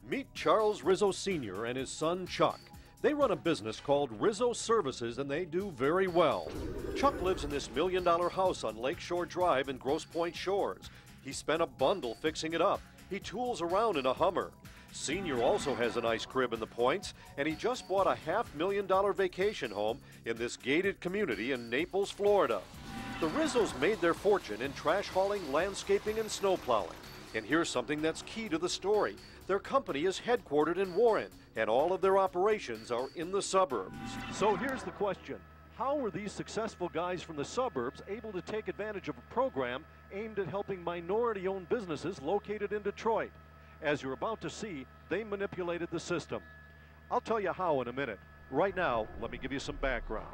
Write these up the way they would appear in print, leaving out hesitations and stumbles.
Meet Charles Rizzo Sr. and his son Chuck. They run a business called Rizzo Services and they do very well. Chuck lives in this $1 million house on Lakeshore Drive in Grosse Pointe Shores. He spent a bundle fixing it up. He tools around in a Hummer. Senior also has a nice crib in the Points, and he just bought a $500,000 vacation home in this gated community in Naples, Florida. The Rizzos made their fortune in trash hauling, landscaping, and snow plowing. And here's something that's key to the story. Their company is headquartered in Warren, and all of their operations are in the suburbs. So here's the question. How were these successful guys from the suburbs able to take advantage of a program aimed at helping minority-owned businesses located in Detroit? As you're about to see, they manipulated the system. I'll tell you how in a minute. Right now, let me give you some background.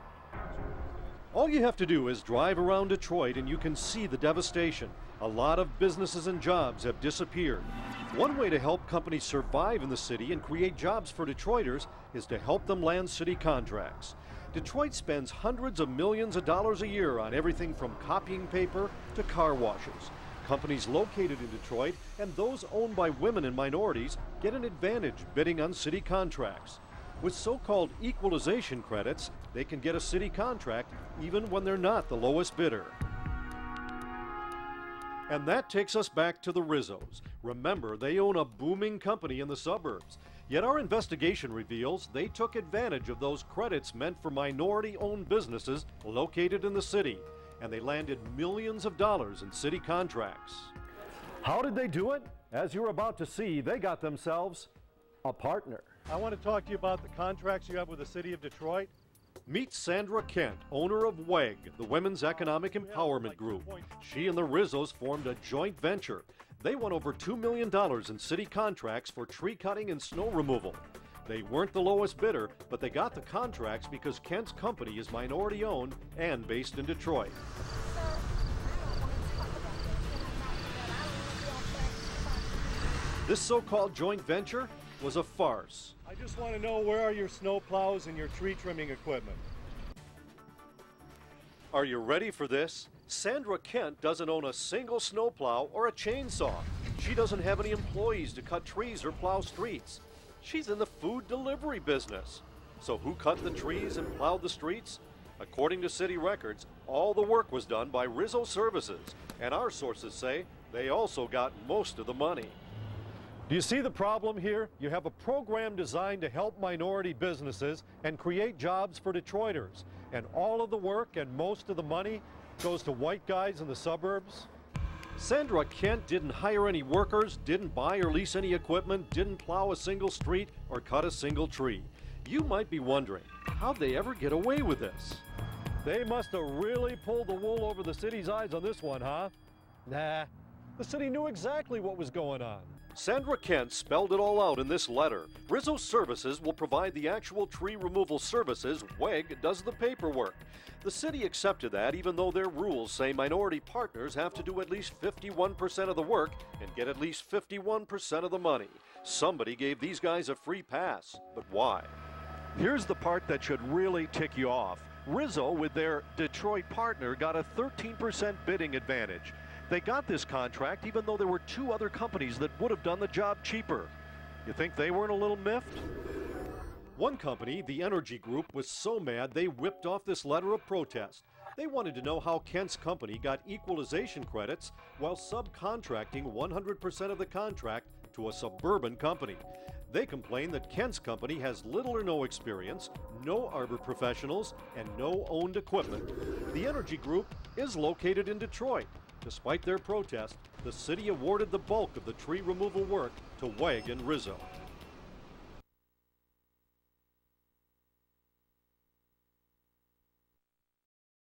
All you have to do is drive around Detroit and you can see the devastation. A lot of businesses and jobs have disappeared. One way to help companies survive in the city and create jobs for Detroiters is to help them land city contracts. Detroit spends hundreds of millions of dollars a year on everything from copying paper to car washes. Companies located in Detroit and those owned by women and minorities get an advantage bidding on city contracts. With so-called equalization credits, they can get a city contract even when they're not the lowest bidder. And that takes us back to the Rizzos. Remember, they own a booming company in the suburbs. Yet our investigation reveals they took advantage of those credits meant for minority-owned businesses located in the city, and they landed millions of dollars in city contracts. How did they do it? As you're about to see, they got themselves a partner. I want to talk to you about the contracts you have with the city of Detroit. Meet Sandra Kent, owner of WEG, the Women's Economic Empowerment Group. She and the Rizzos formed a joint venture. They won over $2 million in city contracts for tree cutting and snow removal. They weren't the lowest bidder, but they got the contracts because Kent's company is minority owned and based in Detroit. This so-called joint venture was a farce. I just want to know, where are your snow plows and your tree trimming equipment? Are you ready for this? Sandra Kent doesn't own a single snowplow or a chainsaw. She doesn't have any employees to cut trees or plow streets. She's in the food delivery business. So who cut the trees and plowed the streets? According to city records, all the work was done by Rizzo Services, and our sources say they also got most of the money. Do you see the problem here? You have a program designed to help minority businesses and create jobs for Detroiters, and all of the work and most of the money goes to white guys in the suburbs? Sandra Kent didn't hire any workers, didn't buy or lease any equipment, didn't plow a single street or cut a single tree. You might be wondering, how'd they ever get away with this? They must have really pulled the wool over the city's eyes on this one, huh? Nah, the city knew exactly what was going on. Sandra Kent spelled it all out in this letter. Rizzo Services will provide the actual tree removal services. WEG does the paperwork. The city accepted that, even though their rules say minority partners have to do at least 51% of the work and get at least 51% of the money. Somebody gave these guys a free pass, but why? Here's the part that should really tick you off. Rizzo, with their Detroit partner, got a 13% bidding advantage. They got this contract even though there were two other companies that would have done the job cheaper. You think they weren't a little miffed? One company, the Energy Group, was so mad they whipped off this letter of protest. They wanted to know how Kent's company got equalization credits while subcontracting 100% of the contract to a suburban company. They complained that Kent's company has little or no experience, no arbor professionals, and no owned equipment. The Energy Group is located in Detroit. Despite their protest, the city awarded the bulk of the tree removal work to WEG and Rizzo.